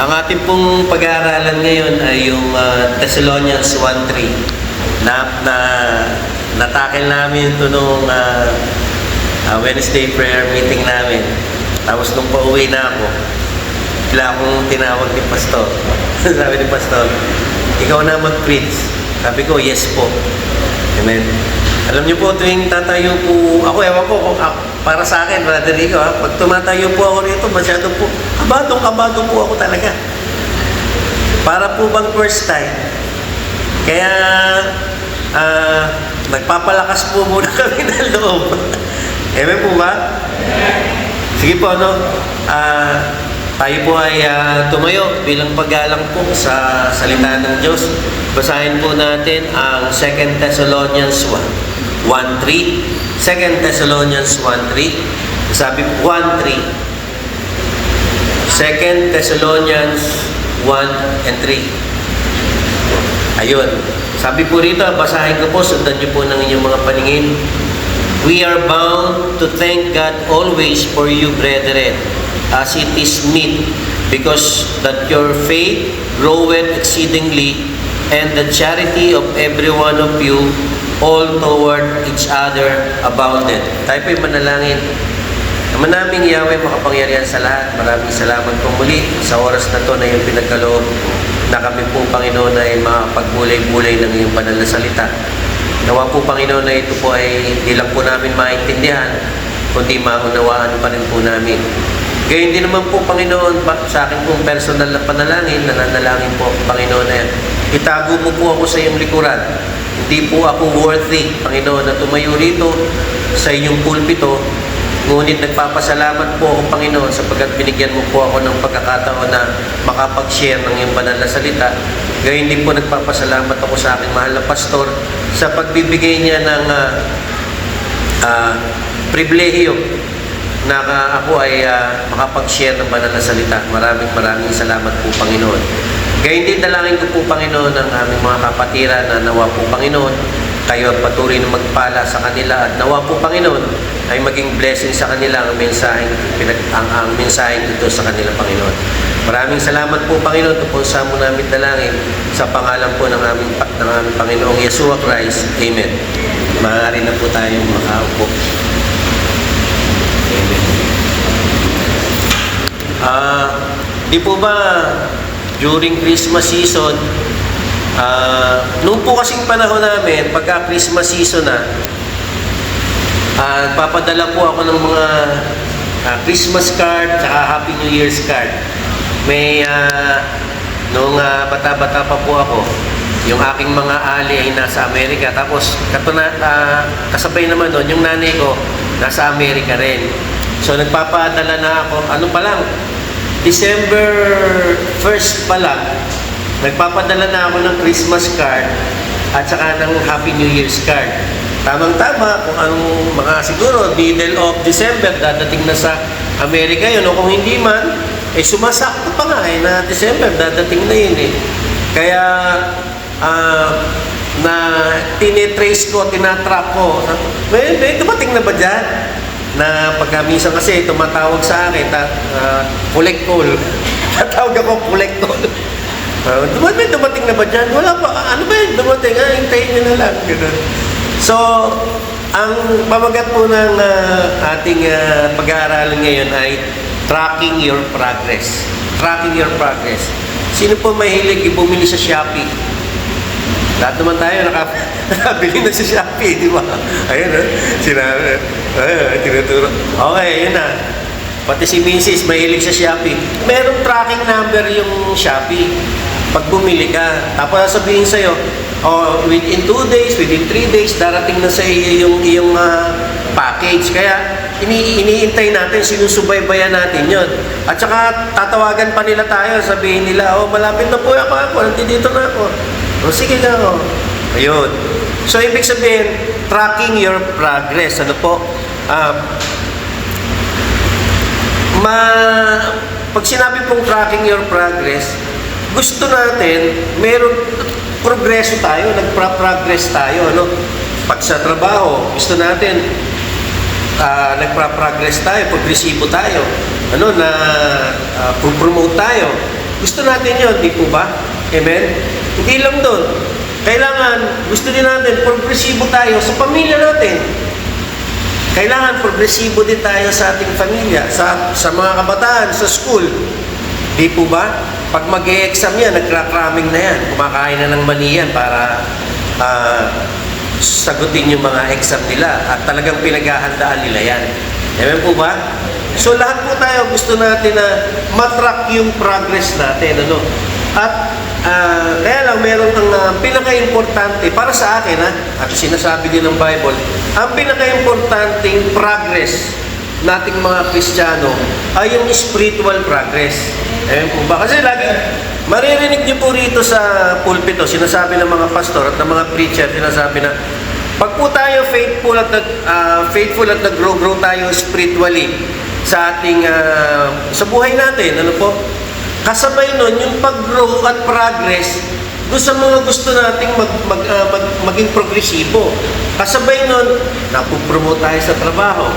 Ang ating pong pag-aaralan ngayon ay yung Thessalonians 1:3 na natakil namin ito nung Wednesday prayer meeting namin. Tapos nung pauwi na ako, bigla akong tinawag ni Pastor. Sabi ni Pastor, ikaw na mag-preach. Sabi ko, yes po. Amen. Alam niyo po, tuwing tatayo po, ako ewan ko kung para sa akin, Brother Rico, pag tumatayo po ako rito, masyado po, kabadong po ako talaga. Para po bang first time. Kaya, nagpapalakas po muna kami ng loob. Amen po ba? Sige po, no? Tayo po ay tumayo bilang paggalang po sa salita ng Diyos. Basahin po natin ang 2 Thessalonians 1:3. 2 Thessalonians 1:3. Sabi po 1:3. 2 Thessalonians 1 and 3. Ayun. Sabi po rito, basahin ko po, sundan niyo po ng inyong mga paningin. We are bound to thank God always for you, brethren, as it is meet, because that your faith groweth exceedingly, and the charity of every one of you all toward each other abounded. Tayo po'y manalangin. Naman naming Yahweh, makapangyarihan sa lahat, maraming salamat po muli sa oras na to na yung pinagkaloob na kami po, Panginoon, ay makapagbulay-bulay ng iyong banal na salita. Nawa po, Panginoon, na ito po ay hindi lang po namin maintindihan, kundi maunawaan pa rin po namin. Gayun din naman po, Panginoon, sa akin pong personal na panalangin, nananalangin po, Panginoon, na itago mo po ako sa iyong likuran. Hindi po ako worthy, Panginoon, na tumayo rito sa inyong pulpito. Ngunit nagpapasalamat po ako, Panginoon, sapagkat binigyan mo po ako ng pagkakataon na makapag-share ng iyong banal na salita. Gayun din po nagpapasalamat ako sa aking mahal na pastor sa pagbibigay niya ng pribilehiyo na ako ay makapag-share ng banal na salita. Maraming salamat po, Panginoon. Gayun din dalangin ko po, Panginoon, ang aming mga kapatiran na nawa po, Panginoon, kayo ang patuloy na magpala sa kanila at nawa po, Panginoon, ay maging blessing sa kanila ang mensaheng dito sa kanila, Panginoon. Maraming salamat po, Panginoon. Ito po sa mo namin dalangin sa pangalan po ng aming Panginoong Yeshua Christ. Amen. Maaari na po tayong makaupo. Di po ba during Christmas season, noong po kasing panahon namin, pagka Christmas season na, papadala po ako ng mga Christmas card at Happy New Year's card. May, noong bata-bata pa po ako, yung aking mga ali ay nasa Amerika. Tapos, kasabay naman doon, yung nanay ko, nasa Amerika rin. So, nagpapadala na ako, ano pa lang, December 1st pa lang, nagpapadala na ako ng Christmas card at saka ng Happy New Year's card. Tamang-tama, kung anong mga siguro, middle of December, dadating na sa Amerika yun. O kung hindi man, sumasakto pa nga na December, dadating na yun eh. Kaya, na tinitrace ko, tinatrack ko, may dumating na ba dyan? Na pagka minsan kasi tumatawag sa akin, collect call. Tatawag ako, collect call. Dumating na ba dyan? Wala pa. Ano ba yun? Dumating. Hintayin nyo na lang. Ganun. So, ang pamagat po ng ating pag-aaralan ngayon ay tracking your progress. Tracking your progress. Sino po mahilig bumili sa Shopee? Lahat naman tayo nakabili na sa Shopee, di ba? Ayun, sinabi. Tinuturo. Okay, yun na. Pati si Mrs. mahilig sa Shopee. Merong tracking number yung Shopee. Pag bumili ka, tapos sabihin sa'yo, within 2 days, within 3 days, darating na sa iyo yung package. Kaya, iniintay natin, sinusubaybayan natin yon. At saka, tatawagan pa nila tayo, sabihin nila, malapit na po ako, nandito na ako. Sige na ako. Ayun. So, ibig sabihin, tracking your progress. Ano po? Pag sinabi pong tracking your progress, gusto natin, meron progreso tayo, nagpa-progress tayo, ano? Pag sa trabaho, gusto natin, nagpa-progress tayo, progresibo tayo, ano, na promote tayo. Gusto natin yun, di po ba? Amen? Hindi lang doon. Kailangan, gusto din natin, progresibo tayo sa pamilya natin. Kailangan progresibo din tayo sa ating pamilya, sa mga kabataan, sa school. Di po ba? Pag mag-e-exam yan, nagkrakraming na yan. Kumakain na ng mani yan para sagutin yung mga exam nila. At talagang pinaghahandaan nila yan. Amen po ba? So lahat po tayo gusto natin na matrack yung progress natin. Ano? At kaya lang meron ang pinaka-importante para sa akin, at sinasabi din ng Bible, ang pinaka-importanting progress nating mga Kristiyano ay yung spiritual progress. Po ba? Kasi lagi maririnig niyo po rito sa pulpito, sinasabi ng mga pastor at ng mga preacher, sinasabi na pag po tayo faithful at nag-grow tayo spiritually sa ating sa buhay natin, ano po? Kasabay nun, yung pag-grow at progress doon sa mga gusto nating maging progresibo. Kasabay nun, napupromote tayo sa trabaho.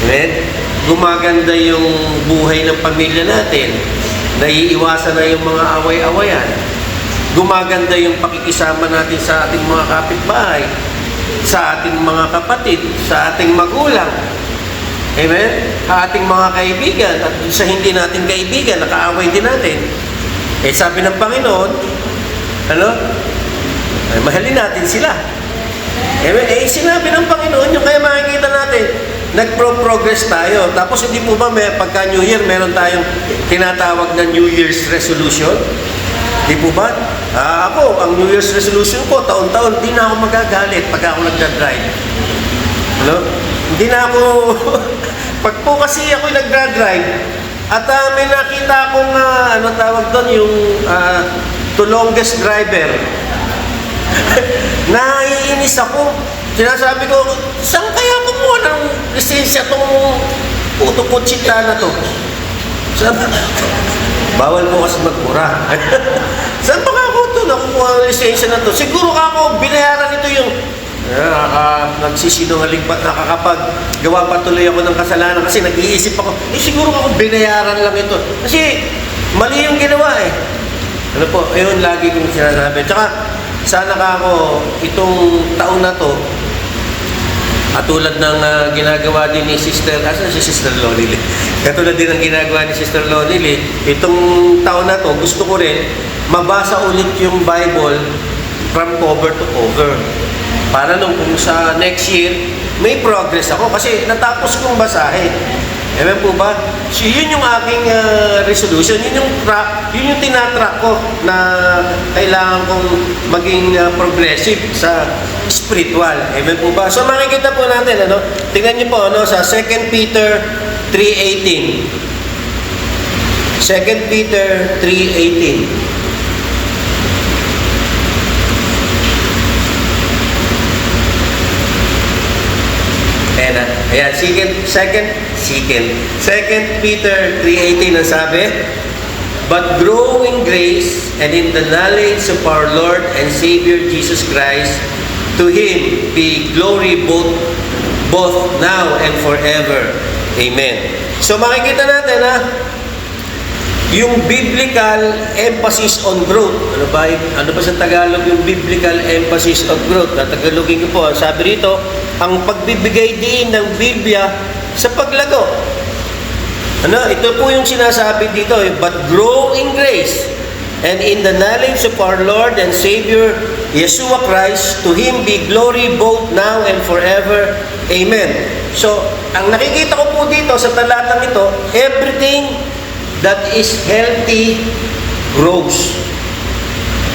Amen? Gumaganda yung buhay ng pamilya natin. Naiiwasan na yung mga away-awayan. Gumaganda yung pakikisama natin sa ating mga kapitbahay, sa ating mga kapatid, sa ating magulang. Amen? Ating mga kaibigan at sa hindi natin kaibigan, nakaaway din natin. Sabi ng Panginoon, mahalin natin sila. Amen? Sinabi ng Panginoon, yung kaya makikita natin, nagpro-progress tayo. Tapos hindi po ba pagka New Year, meron tayong tinatawag na New Year's resolution? Hindi po ba? Ako, ang New Year's resolution ko, taon-taon, hindi na ako magagalit pag ako nagdadrive. Hindi na ako... Pag po kasi ako nagdadrive, at may nakita akong, tawag doon, yung to longest driver. Naiinis ako. Sinasabi ko, saan kaya kumuha ng lisensya itong puto-kutsita na to? Bawal po kasi magmura. Saan ba ako ito nakukuha ng lisensya na to? Siguro ako, binayaran ito yung nagsisinungaling pa, nakakapaggawa patuloy ako ng kasalanan kasi nag-iisip ako, siguro ako binayaran lang ito. Kasi mali yung ginawa eh. Ano po, ayun lagi kong sinasabi. Tsaka, sana ka ako, itong taon na to, at tulad ng ginagawa din ni Sister, asan si Sister Lonely? Katulad din ng ginagawa ni Sister Lonely, itong taon na to, gusto ko rin, mabasa ulit yung Bible from cover to cover. Para nung kung sa next year, may progress ako kasi natapos kong basahin. Amen po ba? So, yun yung aking resolution, yun yung tinatrack ko na kailangan kong maging progressive sa spiritual. Amen po ba? So makikita po natin, tingnan niyo po sa 2 Peter 3:18. 2 Peter 3:18. Ayan, 2 Peter 3:18 ang sabi, but grow in grace and in the knowledge of our Lord and Savior Jesus Christ, to Him be glory both now and forever. Amen. So makikita natin yung biblical emphasis on growth. Ano ba sa Tagalog yung biblical emphasis on growth? Tagalogin ko po, ang sabi rito, ang pagbibigay din ng Biblia sa paglago. Ito po yung sinasabi dito, but grow in grace and in the knowledge of our Lord and Savior, Yeshua Christ, to Him be glory both now and forever. Amen. So, ang nakikita ko po dito sa talatang ito, everything that is healthy grows.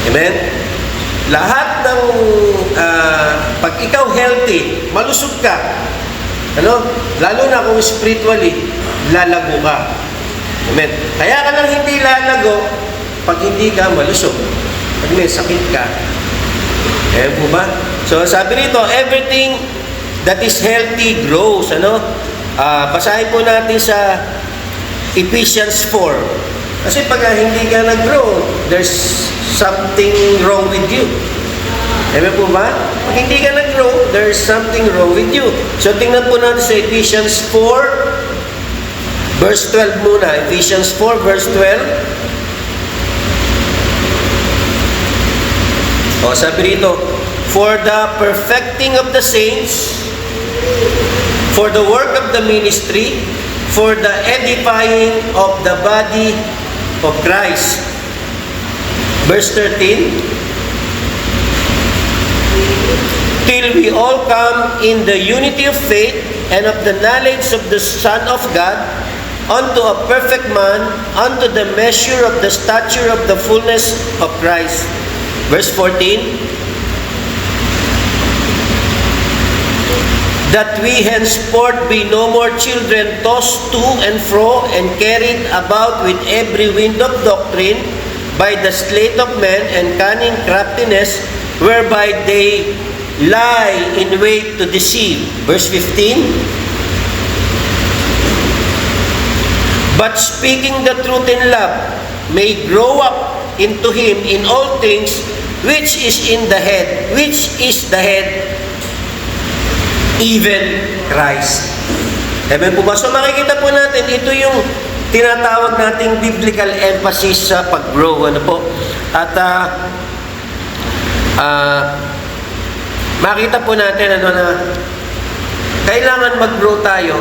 Amen? Lahat ng pag ikaw healthy, malusog ka. Lalo na kung spiritually, lalago ka. Amen? Kaya ka lang hindi lalago pag hindi ka malusog. Pag may sakit ka. Ayan po ba? So sabi rito, everything that is healthy grows. Basahin po natin sa Ephesians 4. Kasi pag hindi ka nag-grow, there's something wrong with you. Amen po ba? Pag hindi ka nag-grow, there's something wrong with you. So tingnan po natin sa Ephesians 4, verse 12 muna. Ephesians 4, verse 12. O, sabi rito, for the perfecting of the saints, for the work of the ministry, for the edifying of the body of Christ. Verse 13, till we all come in the unity of faith and of the knowledge of the Son of God, unto a perfect man, unto the measure of the stature of the fullness of Christ. Verse 14, that we henceforth be no more children tossed to and fro and carried about with every wind of doctrine by the sleight of men and cunning craftiness, whereby they lie in wait to deceive. Verse 15, but speaking the truth in love, may grow up into him in all things, which is the head, even Christ. Amen po ba? So makikita po natin, ito yung tinatawag nating biblical emphasis sa pag-grow. Ano po? At makita po natin na kailangan mag-grow tayo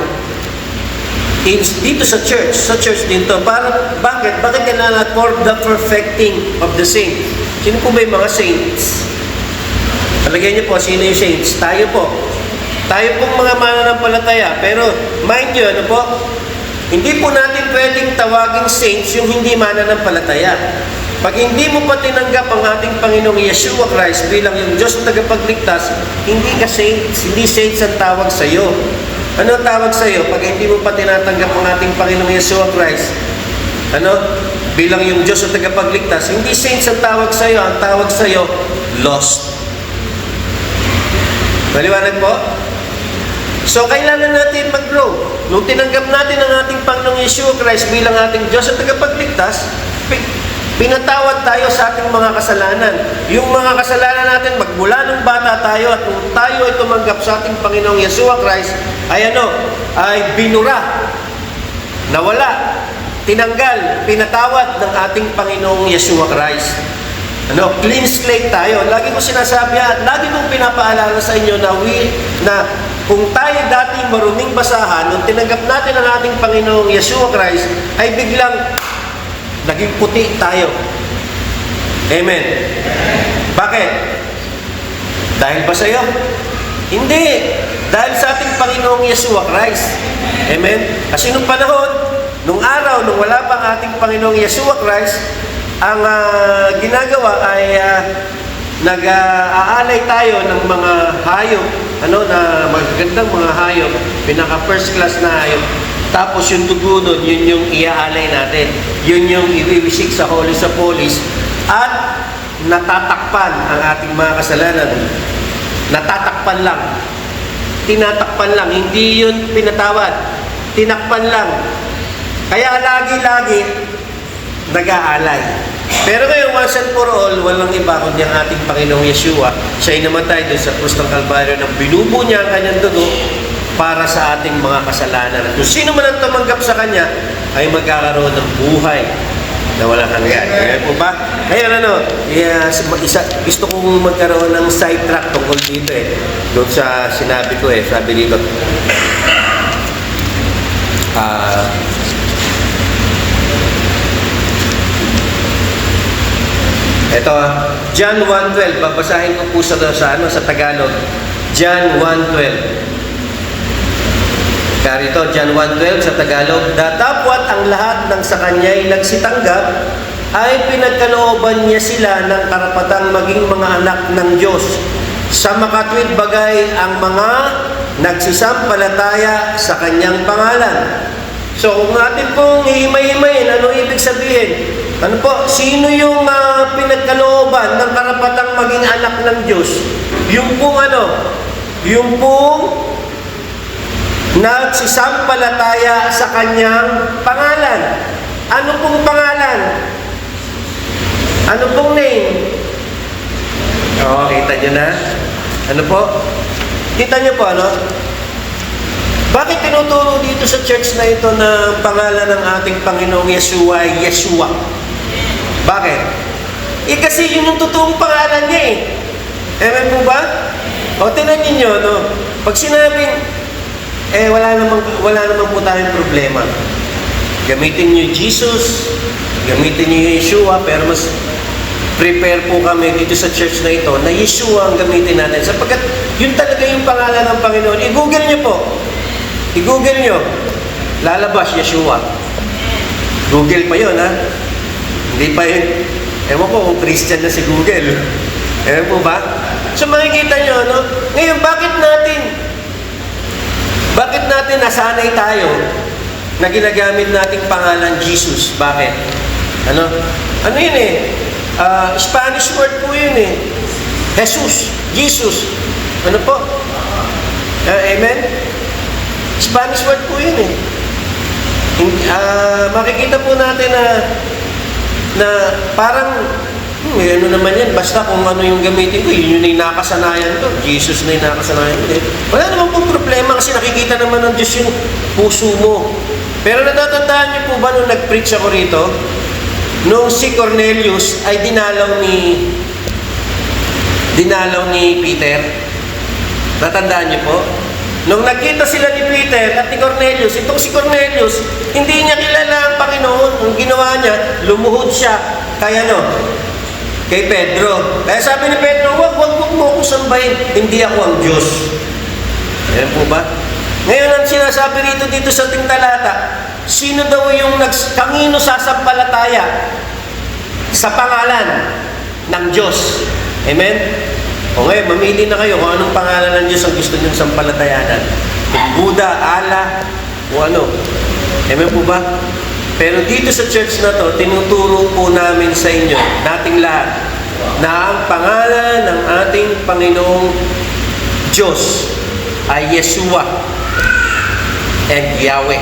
dito sa church din to. Bakit kailangan for the perfecting of the saints? Sino po ba yung mga saints? Palagyan niyo po, sino yung saints? Tayo po. Tayo pong mga mananampalataya. Pero mind you, ano po? Hindi po natin pwedeng tawaging saints yung hindi mananampalataya. Pag hindi mo pa tinanggap ang ating Panginoong Yeshua Christ bilang yung Diyos na tagapagligtas, hindi ka saints. Hindi saints ang tawag sa iyo. Ano ang tawag sa iyo pag hindi mo pa tinatanggap ang ating Panginoong Yeshua Christ? Bilang yung Diyos na tagapagligtas, hindi saints ang tawag sa iyo. Ang tawag sa iyo, lost. Maliwanag po? So, kailangan natin mag-grow. Nung tinanggap natin ang ating Panginoong Yeshua Christ bilang ating Diyos at tagapagligtas, pinatawad tayo sa ating mga kasalanan. Yung mga kasalanan natin, magmula nung bata tayo at nung tayo ay tumanggap sa ating Panginoong Yeshua Christ, ay binura, nawala, tinanggal, pinatawad ng ating Panginoong Yeshua Christ. Clean slate tayo. Lagi ko sinasabi at lagi kong pinapaalala sa inyo na kung tayo dati marunong basahan, nung tinanggap natin ang ating Panginoong Yeshua Christ, ay biglang naging puti tayo. Amen. Bakit? Dahil ba sa iyo? Hindi. Dahil sa ating Panginoong Yeshua Christ. Amen. Kasi nung panahon, nung araw, nung wala pang ating Panginoong Yeshua Christ, ang ginagawa ay nag-aalay tayo ng mga hayop, na magagandang mga hayop, pinaka first class na hayop. Tapos yung dugo nun, yun yung iaalay natin. Yun yung iwiwisik sa Holy sa Police. At natatakpan ang ating mga kasalanan. Natatakpan lang. Tinatakpan lang. Hindi yun pinatawad. Tinakpan lang. Kaya lagi-lagi nag-aalay. Pero ngayon, once and for all, walang iba kundi ang ating Panginoong Yeshua. Siya'y namatay doon sa krus ng Kalbaryo na binubo niya ang kanyang dugo para sa ating mga kasalanan. At kung sino man ang tumanggap sa Kanya, ay magkakaroon ng buhay na walang hanggan. Kaya po ba? Kaya gusto kong magkaroon ng sidetrack tungkol dito doon sa sinabi ko sabi dito, ito John 1:12, babasahin ko po sa Tagalog. John 1:12. Kaya ito, John 1:12 sa Tagalog, datapwat ang lahat ng sa kanya'y nagsitanggap ay pinagkalooban niya sila ng karapatang maging mga anak ng Diyos. Sa makatwid bagay ang mga nagsisampalataya sa kanyang pangalan. So kung natin pong hihimay-himayin, ano ibig sabihin? Sino yung pinagkalooban ng karapatang maging anak ng Diyos? Yung pong Yung pong nagsisampalataya sa kanyang pangalan. Ano pong pangalan? Ano pong name? Kita nyo na? Ano po? Kita nyo po, Bakit tinuturo dito sa church na ito na pangalan ng ating Panginoong Yeshua ay Yeshua? Bakit? Eh kasi yun yung totoong pangalan niya eh. Amen po ba? O tinan ninyo, no? Pag sinabing, wala naman po tayong problema. Gamitin niyo Jesus, gamitin niyo Yeshua, pero mas prepare po kami dito sa church na ito na Yeshua ang gamitin natin. Sapagkat yun talaga yung pangalan ng Panginoon. I-google niyo po. I-google niyo. Lalabas, Yeshua. Google pa yun, ha? Hindi pa yun. Ewan ko kung Christian na si Google. Ewan po ba? So makikita nyo, no? Ngayon, bakit natin nasanay tayo na ginagamit nating pangalan Jesus? Bakit? Ano yun eh? Spanish word po yun eh. Jesus. Jesus. Ano po? Amen? Spanish word po yun eh. Makikita po natin na parang ano naman yan, basta kung ano yung gamitin ko, yun yung nakasanayan ko. Jesus na yung nakasanayan ko. Wala naman pong problema kasi nakikita naman ng Diyos yung puso mo. Pero natatandaan niyo po ba nung nag-preach ako rito, nung si Cornelius ay dinalaw ni Peter? Natandaan niyo po? Nung nagkita sila ni Peter at ni Cornelius, itong si Cornelius, hindi niya kilala ang Panginoon. Ang ginawa niya, lumuhod siya kay Pedro. Kaya sabi ni Pedro, wag mo akong sambahin. Hindi ako ang Diyos. Ayan po ba? Ngayon ang sinasabi dito sa ating talata, sino daw yung kanino sasampalataya sa pangalan ng Diyos? Amen? O ngayon, mamili na kayo kung anong pangalan ng Diyos ang gusto niyong sampalatayanan. Kung Buddha, Allah, o ano. Amen po ba? Pero dito sa church na to, tinuturo po namin sa inyo, nating lahat, na ang pangalan ng ating Panginoong Diyos ay Yeshua and Yahweh.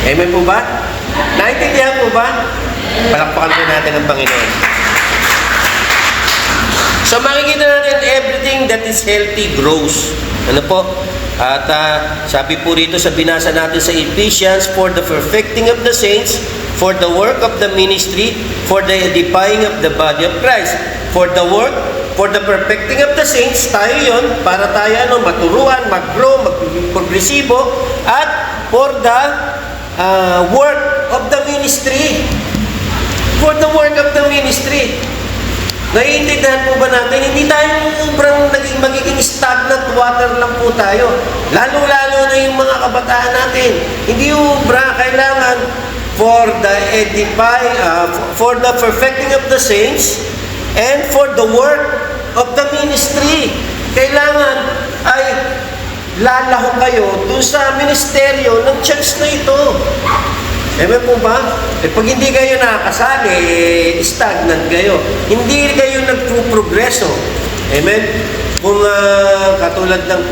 Amen po ba? Naintindihan po ba? Palakpakan po natin ang Panginoon. So makikita natin everything that is healthy grows. Ano po? At sabi po rito sa binasa natin sa Ephesians, for the perfecting of the saints, for the work of the ministry, for the edifying of the body of Christ. For the work, for the perfecting of the saints, tayo yun, para tayo maturuan, mag-grow, mag-progresibo, at for the work of the ministry. For the work of the ministry. Naiintindihan po ba natin? Hindi tayo magiging stagnant water lang po tayo. Lalo-lalo na yung mga kabataan natin. Hindi kailangan for the perfecting of the saints and for the work of the ministry. Kailangan ay lalaho kayo dun sa ministeryo ng church na ito. Amen po ba? Pag hindi kayo nakakasali, stagnant kayo. Hindi kayo nagpo-progreso. Amen? Kung katulad ng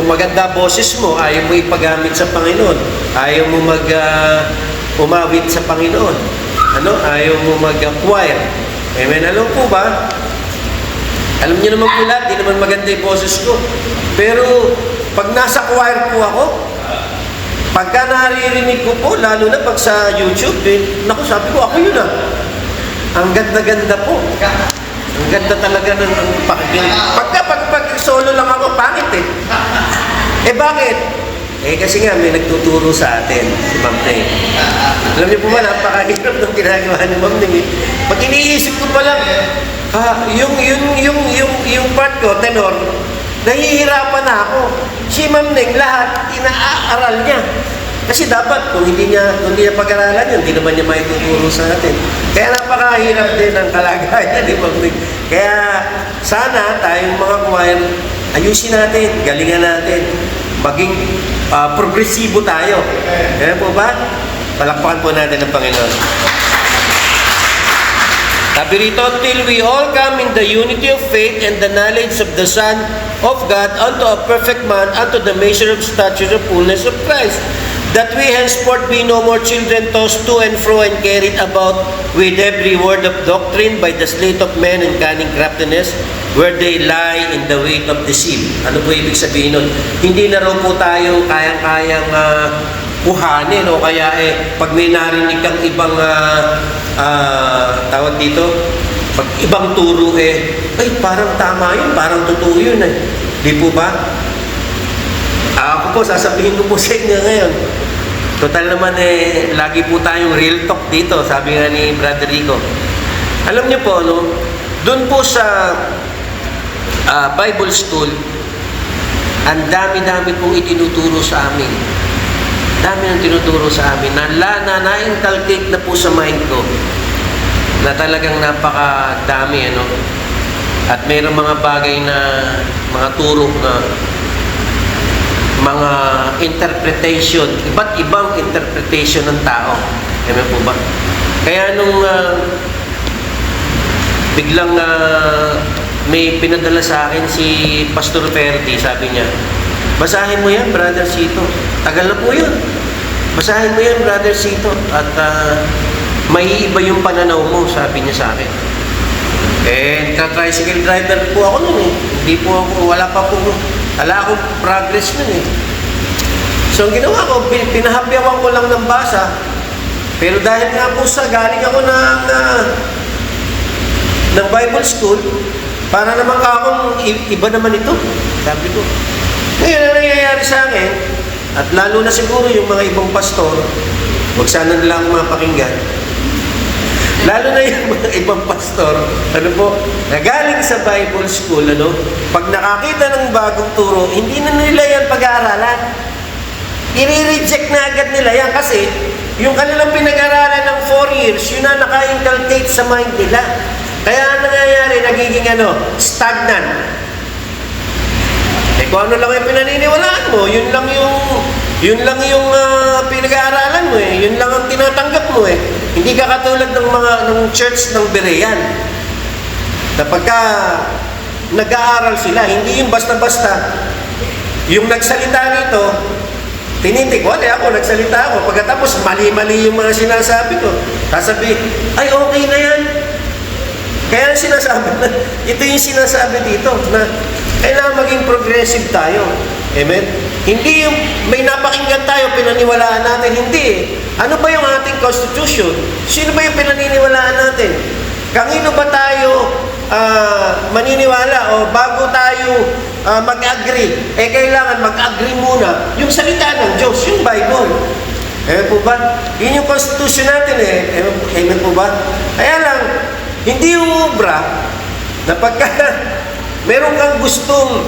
maganda boses mo, ayaw mo ipagamit sa Panginoon. Ayaw mo umawit sa Panginoon. Ayaw mo mag-choir. Amen? Alam po ba? Alam niyo naman po lahat, di naman maganda yung boses ko. Pero pag nasa choir po ako, pagka naririnig ko po, lalo na pag sa YouTube, naku, sabi ko, ako yun Ang ganda-ganda po. Ang ganda talaga ng pakikinig. Pag solo lang ako, pangit bakit? Kasi nga, may nagtuturo sa atin, si Ma'am Neng. Alam niyo po ba, napakahirap ng ginagawa ni Ma'am Neng. Pag iniisip ko pa lang, yung part ko, tenor, nahihirapan na ako. Si Ma'am Neng, lahat, inaaral niya. Kasi dapat, kung hindi niya pag-aralan yun, hindi naman niya maituturo sa atin. Kaya napakahirap din ang kalagayan ni Ma'am Neng. Kaya, sana tayong mga choir, ayusin natin, galingan natin, maging progresibo tayo. Kaya po ba? Palakpakan po natin ang Panginoon. Sabi rito, till we all come in the unity of faith and the knowledge of the Son of God unto a perfect man, unto the measure of stature of fullness of Christ, that we henceforth be no more children tossed to and fro and carried about with every word of doctrine by the sleight of men and cunning craftiness, where they lie in the weight of deceit. Ano po ibig sabihin nun? Hindi na raw po tayo kayang-kayang kuhanin o kaya pag may narinig kang ibang tawag dito, Pag ibang turo ay parang tama yun, parang totoo yun eh. Di po ba? Ako po, sasabihin ko po sa inyo ngayon. Total naman lagi po tayong real talk dito, sabi nga ni Brother Rico. Alam niyo po, doon po sa Bible School, ang dami-dami pong itinuturo sa amin. Dami ang tinuturo sa amin na-inculcate na po sa mind ko na talagang napakadami, At mayroong mga bagay na mga turo na mga interpretation, iba't ibang interpretation ng tao. Amen po ba? Kaya nung biglang may pinadala sa akin si Pastor Ferdi, sabi niya, basahin mo yan, Brother Sito. Tagal na po yun. Basahin mo yan, Brother Sito. At may iba yung pananaw mo, sabi niya sa akin. Tricycle driver po ako nun eh. Hindi po ako, wala akong progress nun eh. So, ang ginawa ko, pinahabyawan ko lang ng basa. Pero dahil nga po galing ako ng Bible School, para naman akong iba naman ito. Sabi ko. Ngayon, ang nangyayari sa akin, at lalo na siguro yung mga ibang pastor, huwag sana nilang mapakinggan, lalo na yung mga ibang pastor, nagaling sa Bible School, pag nakakita ng bagong turo, hindi na nila yan pag-aaralan. I-reject na agad nila yan kasi yung kanilang pinag-aralan ng 4 years, yun na naka-inculcate sa mind nila. Kaya ang nangyayari, nagiging stagnant. Kung ano lang yung pinaniniwalaan mo, yun lang yung pinag-aaralan mo eh. Yun lang ang tinatanggap mo eh. Hindi ka katulad ng church ng Berean. Pagka nag-aaral sila, hindi yung basta-basta. Yung nagsalita nito, tinitigwan ako, nagsalita ako. Pagkatapos, mali-mali yung mga sinasabi ko. Sasabi, ay okay na yan. Kaya sinasabi na, ito yung sinasabi dito, na kailangan maging progressive tayo. Amen? Hindi yung may napakinggan tayo, pinaniwalaan natin. Hindi eh. Ano ba yung ating constitution? Sino ba yung pinaniniwalaan natin? Kanino ba tayo maniniwala o bago tayo mag-agree? Kailangan mag-agree muna yung salita ng Diyos, yung Bible. Amen po ba? Yun yung constitution natin eh. Amen po ba? Kaya lang, hindi yung obra na pagka meron kang gustong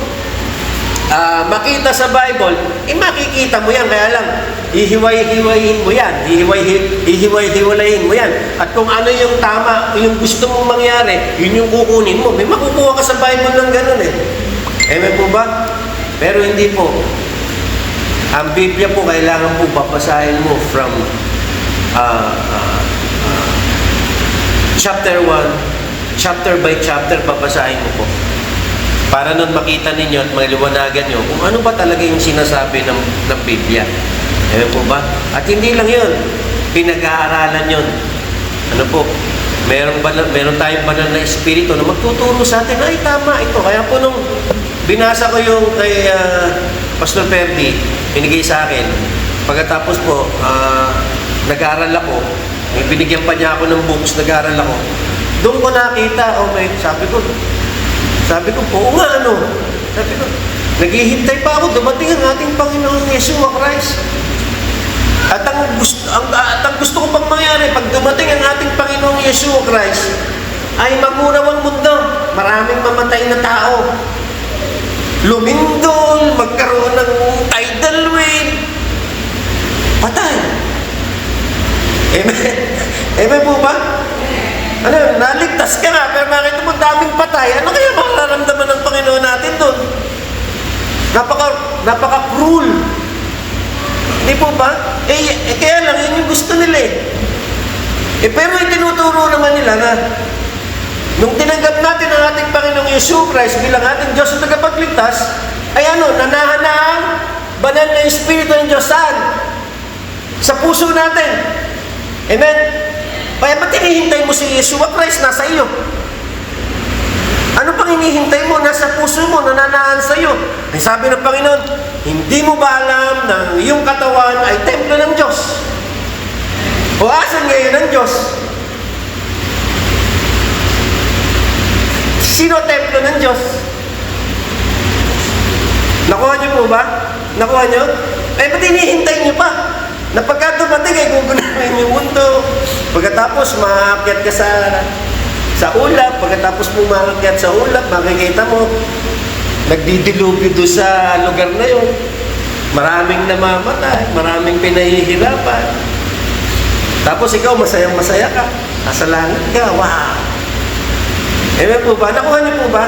makita sa Bible, makikita mo yan. Kaya lang, hihiway-hiwayin mo yan. Hihiway-hiwalayin mo yan. At kung ano yung tama, yung gusto mong mangyari, yun yung kukunin mo. May makukuha ka sa Bible ng ganun eh. Amen po ba? Pero hindi po. Ang Biblia po, kailangan po babasahin mo from chapter 1, chapter by chapter, babasahin mo po. Para nun makita ninyo at maliwanagan nyo kung ano ba talaga yung sinasabi ng Biblia. Ayan po ba? At hindi lang yun. Pinag-aaralan yun. Ano po? Meron tayong banal na espiritu na magtuturo sa atin, ay tama ito. Kaya po nung binasa ko yung kay Pastor Ferdi, binigay sa akin. Pagkatapos po, nag-aaral ako. May binigyan pa niya ako ng books, nag-aaral ako. Doon ko nakita, okay, sabi ko, oo nga, Sabi ko, naghihintay pa ako, dumating ang ating Panginoon Yeshua Christ. At ang gusto ko pang mangyari, pag dumating ang ating Panginoong Yeshua Christ, ay magunaw ang mundo. Maraming mamatay na tao. Lumindol, magkaroon ng tidal wave. Patay. Amen? Amen po ba? Naligtas ka nga, pero nakita mo daming patay. Ano kaya mararamdaman ng Panginoon natin doon? Napaka-cruel. Di po ba? Kaya lang, yun yung gusto nila eh. Pero itinuturo naman nila na nung tinanggap natin ang ating Panginoong Yeshua Christ bilang ating Diyos at tagapagligtas, ay nanahan na ang banal na Espiritu ng Diyos saan? Sa puso natin. Amen? Kaya ba't hinihintay mo si Yeshua Christ nasa iyo? Ano pang hinihintay mo? Nasa puso mo, nananahan sa iyo. Ay sabi ng Panginoon, hindi mo ba alam na iyong katawan ay templo ng Diyos? O asan ngayon ng Diyos? Sino templo ng Diyos? Nakuha niyo po ba? Nakuha niyo? Eh, ba't hinihintay niyo pa? Na pagka dumating ay gugunahin yung mundo. Pagkatapos, maakyat ka sa ulap. Pagkatapos mo maakyat sa ulap, makikita mo, nagdidilubyo doon sa lugar na yun. Maraming namamatay, maraming pinahihirapan. Tapos ikaw, masayang-masaya ka. Nasa langit ka, wow! Amen po ba? Nakuha niyo po ba?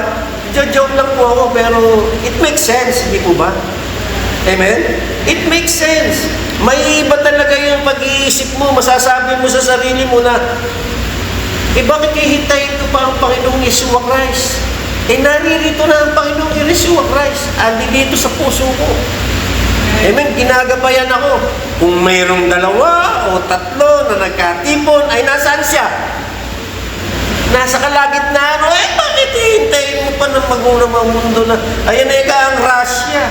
Joke lang po ako, pero it makes sense, hindi po ba? Amen? It makes sense. May iba talaga yung pag-iisip mo, masasabi mo sa sarili mo na, bakit hihintayin ko pa ang Panginoong Yeshua Christ? Naririto na ang Panginoong Yeshua Christ. Andi dito sa puso ko. Amen? Ginagabayan ako. Kung mayroong 2 o 3 na nagkatipon, ay nasaan siya? Nasa kalagitnaan. Bakit hihintayin mo pa ng magulang ang mundo na, ayan ang Russia.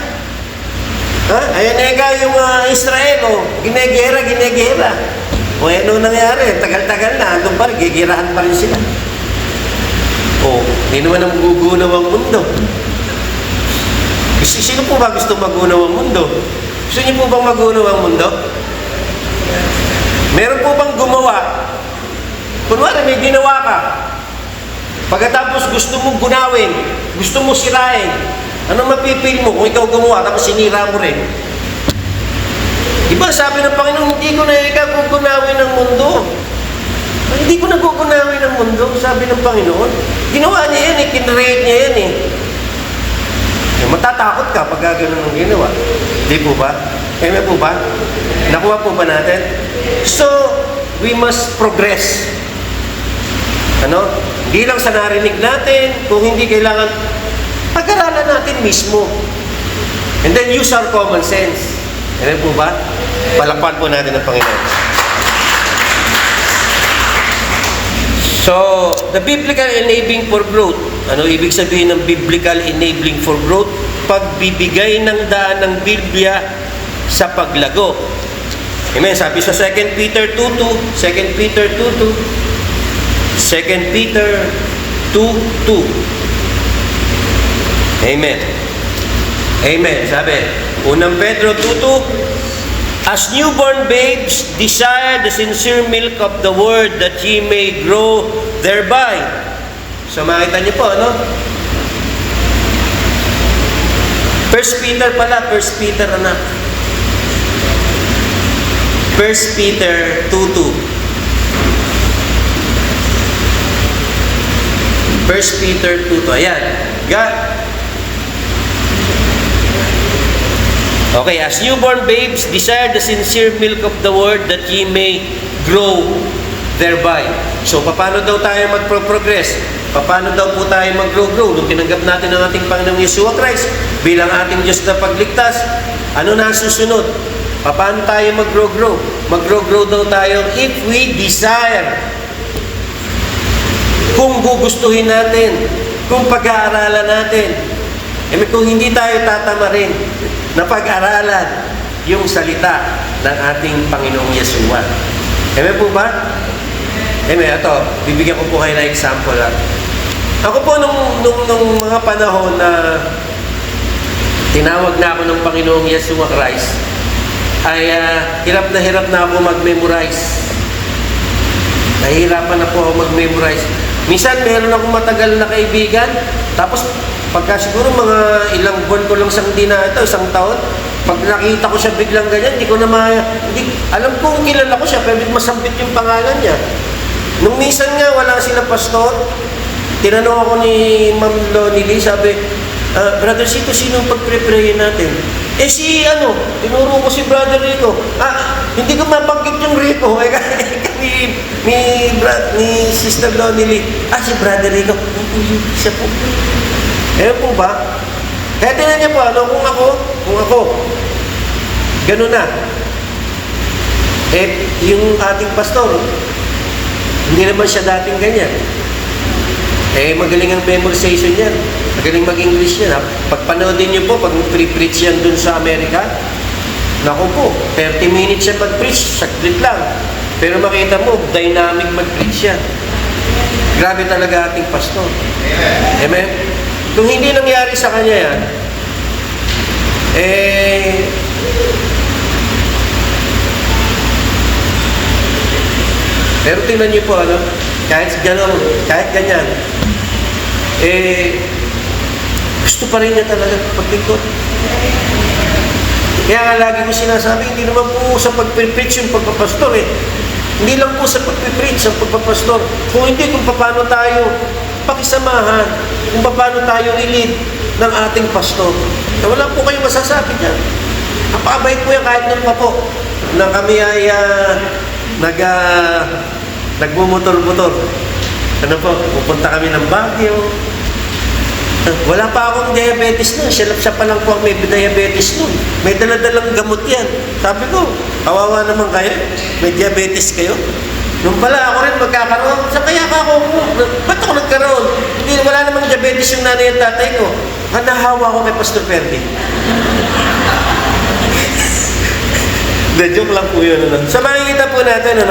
Ayan yung Israel, ginegera. Ano nangyari? Tagal-tagal na, andun pa rin, gigirahan pa rin sila. Hindi naman ang gugunaw ang mundo. Sino po ba gusto magunaw ang mundo? Gusto niyo po bang magunaw ang mundo? Meron po bang gumawa? Kunwari, may ginawa ka. Pagkatapos gusto mong gunawin, gusto mo sirain, anong mapipil mo kung ikaw gumawa tapos sinira mo rin? Diba sabi ng Panginoon, hindi ko na ikaw gugunawin ng mundo. Hindi ko na gugunawin ng mundo, sabi ng Panginoon. Ginawa niya yan, kinreate niya yan . Matatakot ka pag gano'n ang ginawa. Di po ba? Amen po ba? Nakuha po ba natin? So, we must progress. Hindi lang sa narinig natin, kung hindi kailangan, pag-aralan natin mismo. And then use our common sense. Amen po ba? Palakpan po natin ang Panginoon. So, the biblical enabling for growth. Ano ibig sabihin ng biblical enabling for growth? Pagbibigay ng daan ng Biblia sa paglago. Amen. Sabi sa 2 Peter 2:2, 2 Peter 2:2, 2 Peter 2:2. Amen. Amen. Sabi, 1 Pedro 2:2, as newborn babes, desire the sincere milk of the word that ye may grow thereby. So makita niyo po, 1 Peter pala, 1 Peter 1 Peter 2:2. 1 Peter 2:2. Ayan. Okay, as newborn babes, desire the sincere milk of the word that ye may grow thereby. So, paano daw tayo magpro-progress? Paano daw po tayo mag-grow? Nung tinanggap natin ang ating Panginoong Yeshua Christ bilang ating Diyos na pagligtas, ano na susunod? Paano tayo mag-grow? Mag-grow daw tayo if we desire. Kung gugustuhin natin, kung pag-aaralan natin, kung hindi tayo tatama rin na pag-aralan yung salita ng ating Panginoong Yeshua. Amen po ba? Amen. Ito, bibigyan ko po kayo ng example. Ako po nung mga panahon na tinawag na ako ng Panginoong Yeshua Christ, ay hirap na ako mag-memorize. Nahihirapan na po ako mag-memorize. Minsan, meron akong matagal na kaibigan, tapos pagka siguro mga ilang buwan ko lang siyang isang taon, pag nakita ko siya biglang ganyan, alam kong kilala ko siya, pero masambit yung pangalan niya. Nung minsan nga, wala sila pastor, tinanong ako ni Ma'am Lonnie Lee, sabi, Brother Sito, sino pag-pre-prayin natin? Tinuro ko si Brother Rico. Hindi ko mabanggit yung Rico. Ni Sister Lonnie Lee. Si Brother Rico. Siya po. Po ba? Kaya tinan niya po, kung ako, gano'n na. Yung ating pastor, hindi naman siya dating ganyan. Magaling ang memorization yan. Magaling mag-English yan. Pagpanoodin niyo po, pag pre-preach yan dun sa Amerika, naku po, 30 minutes siya mag-preach, saglit lang. Pero makita mo, dynamic mag-preach yan. Grabe talaga ating pastor. Amen? Kung hindi nangyari sa kanya yan, pero tingnan niyo po, kahit ganyan, gusto pa rin niya talaga paglingkod. Kaya nga lagi ko sinasabi, hindi naman po sa pag-preach yung pagpapastor Hindi lang po sa pag-preach ang pagpapastor. Kung hindi, kung paano tayo pakisamahan, kung paano tayo i-lead ng ating pastor. Wala po kayong masasabi dyan. Napakabait po yan kahit nun pa po na kami ay nagmumotor-motor. Ano po, pupunta kami ng Baguio. Wala pa akong diabetes nun. Siya pa lang po ang may diabetes nun. May daladalang gamot yan. Sabi ko, kawawa naman kayo. May diabetes kayo. Nung pala ako rin magkakaroon, sa kaya ka ako, ba't ako nagkaroon? Hindi, wala namang diabetes yung nanay at tatay ko. Nahawa ko kay Pastor Ferdy. Joke lang po yun. So makikita po natin,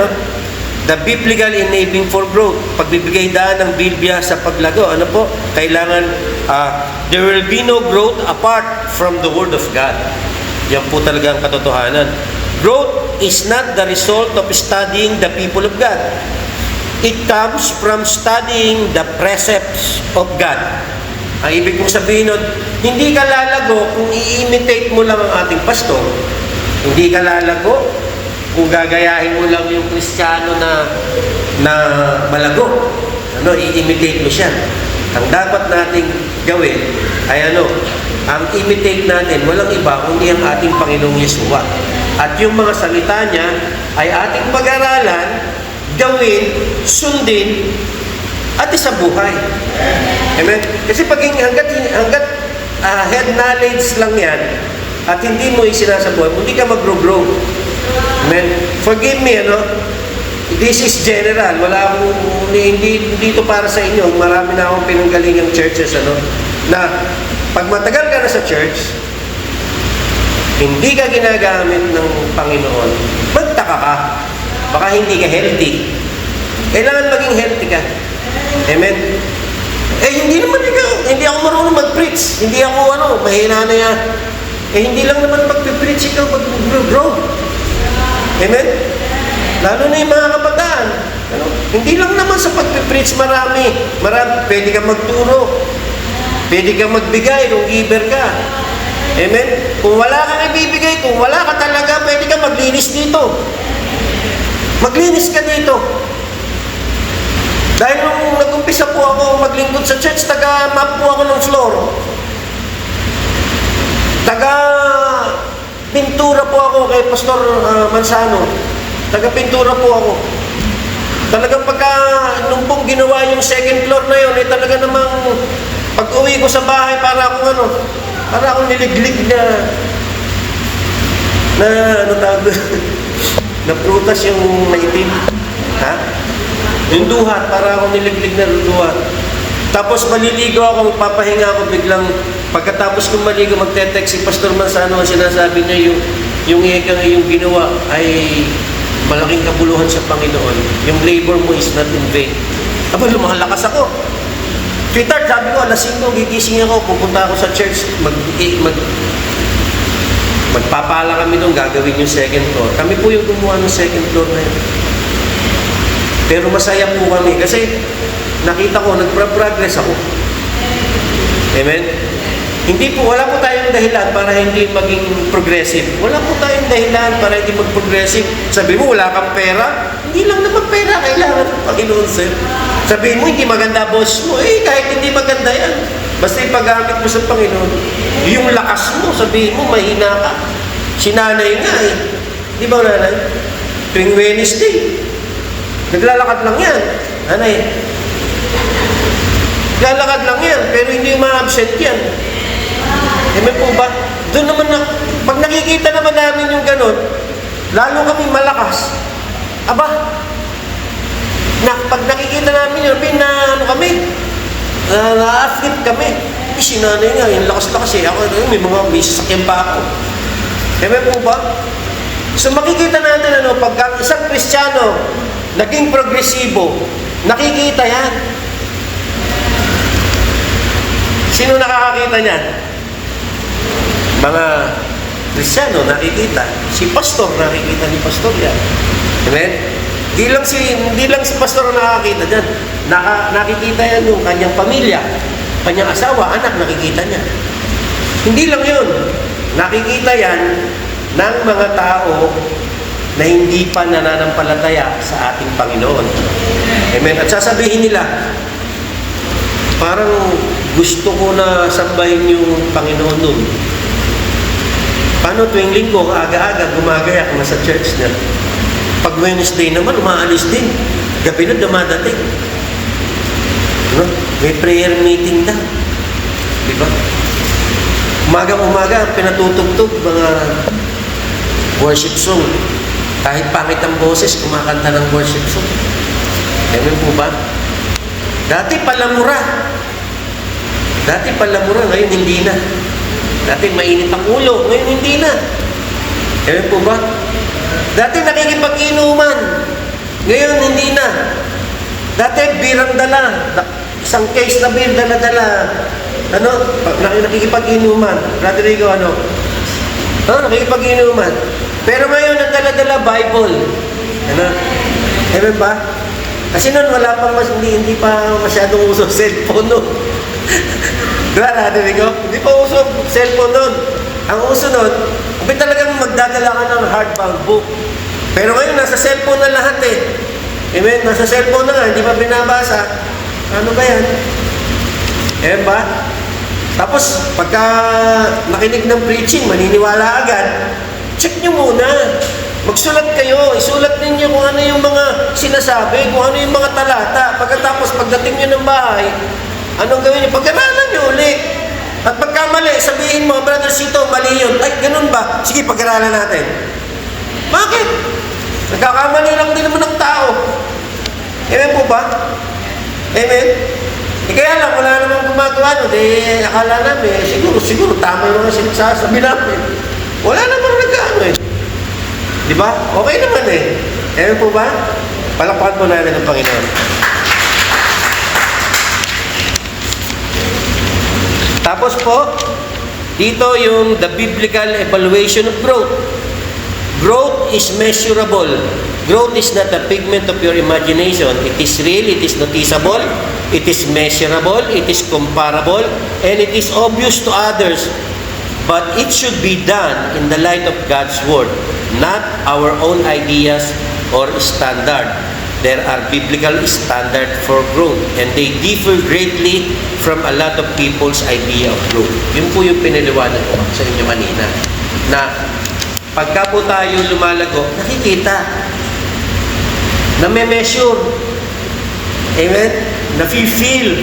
the biblical enabling for growth. Pagbibigay daan ng Biblia sa paglago. Ano po? Kailangan, there will be no growth apart from the Word of God. Yan po talaga ang katotohanan. Growth is not the result of studying the people of God. It comes from studying the precepts of God. Ang ibig kong sabihin nun, hindi ka lalago kung i-imitate mo lang ang ating pastor. Hindi ka lalago kung gagayahin mo lang yung Kristiyano na malago. I-imitate mo siya. Ang dapat nating gawin ay ang imitate natin, walang iba kundi ang ating Panginoong Yeshua. At yung mga salita niya ay ating pag-aralan, gawin, sundin, at isabuhay. Amen? Kasi hanggat head knowledge lang yan, at hindi mo isinasabuhay, hindi ka mag-grow. Amen? Forgive me, this is general. Wala akong, hindi ito para sa inyo. Marami na akong pinanggalingang churches, na pag matagal ka na sa church, hindi ka ginagamit ng Panginoon, magtaka ka. Baka hindi ka healthy. Kailangan maging healthy ka. Amen? Hindi ako marunong mag-preach. Hindi ako, mahina na yan. Hindi lang naman pag-preach ikaw, mag-grow. Amen? Lalo na yung mga kabataan. Hindi lang naman sa pag-preach marami. Pwede kang magturo. Pwede kang magbigay kung giver ka. Amen? Kung wala kang ibibigay, kung wala ka talaga, pwede kang maglinis dito. Maglinis ka dito. Dahil nung nag-umpisa po ako maglingkod sa church, taga-map po ako ng floor. Taga-pintura po ako kay Pastor Mansano. Taga-pintura po ako. Talagang nung pong ginawa yung second floor na yun, talaga namang pag-uwi ko sa bahay, para akong niliglig na prutas yung maitim. Yung duhat, para akong niliglig na duhat. Tapos maliligo ako, magpapahinga ako, biglang pagkatapos kong maligo, magte-text si Pastor Mansano, ang sinasabi niya yung ginawa ay malaking kabuluhan sa Panginoon. Yung labor mo is not in vain. Lumalakas ako. Sweetheart, sabi ko, alas 5, gigising ako, pupunta ako sa church, magpapala kami doon, gagawin yung second floor. Kami po yung gumawa ng second floor na yun. Pero masaya po kami kasi nakita ko, nagpa-progress ako. Amen? Wala po tayong dahilan para hindi maging progressive. Wala po tayong dahilan para hindi mag-progressive. Sabi mo, wala kang pera? Hindi lang naman pera, kailangan ng Panginoon, sir. Sabihin mo, hindi maganda boss mo. Kahit hindi maganda yan. Basta ipagamit mo sa Panginoon. Yung lakas mo, sabihin mo, mahina ka. Si nanay nga Di ba nanay? Tuwing Wednesday, naglalakad lang yan. Nanay, naglalakad lang yan, pero hindi ma-absent yan. Amen po ba? Doon naman pag nakikita naman namin yung ganun, lalo kami malakas. Pag nakikita namin yun, na-afflict kami. Si nanay nga, yung lakas-lakas Ako, may sasakyan pa ako. Amen po ba? So makikita natin, pag isang Kristiyano, naging progresibo, nakikita yan. Sino nakakakita niyan? Mga Kristiyano nakikita. Si pastor nakikita ni pastor yan. Amen? Hindi lang si pastor ang nakakita diyan. Nakikita yan yung kanyang pamilya, kanyang asawa, anak, nakikita niya. Hindi lang yun. Nakikita yan ng mga tao na hindi pa nananampalataya sa ating Panginoon. Amen? At sasabihin nila, parang gusto ko na sambahin yung Panginoon nun. Paano tuwing linggo, aga-aga, gumagayak na sa church niya. Pag Wednesday naman, umaalis din. Gabi na dumadating. No? May prayer meeting daw. Diba? Umaga, pinatutugtog mga worship song. Kahit pangit ang boses, kumakanta ng worship song. Amen po ba? Dati palamura, ngayon hindi na. Dati mainit ang ulo, ngayon hindi na. Amen po ba? Dati nakikipag-inuman, ngayon hindi na. Dati birang dala, isang case na beer dala-dala. Nakikipag-inuman. Brother Rico, nakikipag-inuman. Pero ngayon, ang dala-dala, Bible. Amen ba? Kasi noon, hindi pa masyadong uso cellphone noon. Diba, Brother Rico? Hindi pa uso cellphone noon. Ang uso noon, talagang magdadala ka ng hardbound book. Pero ngayon, nasa cellphone na lahat eh. Amen? Nasa cellphone na nga, hindi pa binabasa. Ano ba yan? Amen ba? Tapos, pagka nakinig ng preaching, maniniwala agad, check nyo muna. Magsulat kayo. Isulat ninyo kung ano yung mga sinasabi, kung ano yung mga talata. Pagkatapos, pagdating nyo ng bahay, anong gawin nyo? Pag-aralan nyo ulit. At pagkamali, sabihin mo, Brother Sito, mali yun. Ay, ganun ba? Sige, pag-aralan natin. Bakit? Nagkakamali lang din naman ng tao. Amen po ba? Amen? Kaya lang, wala namang gumagawa nun. Akala namin, siguro, tama yung mga sinasabi namin. Wala namang nagkaano eh. Di ba? Okay naman eh. Amen po ba? Palakpakan po natin ang Panginoon. Tapos po, dito yung the biblical evaluation of growth. Growth is measurable. Growth is not a figment of your imagination. It is real, it is noticeable, it is measurable, it is comparable, and it is obvious to others. But it should be done in the light of God's Word, not our own ideas or standard. There are biblical standards for growth, and they differ greatly from a lot of people's idea of growth. Yun po yung pinaliwanag ko sa inyo kanina. Na pagka po tayo lumalago, nakikita, na-measure, amen, na-feel,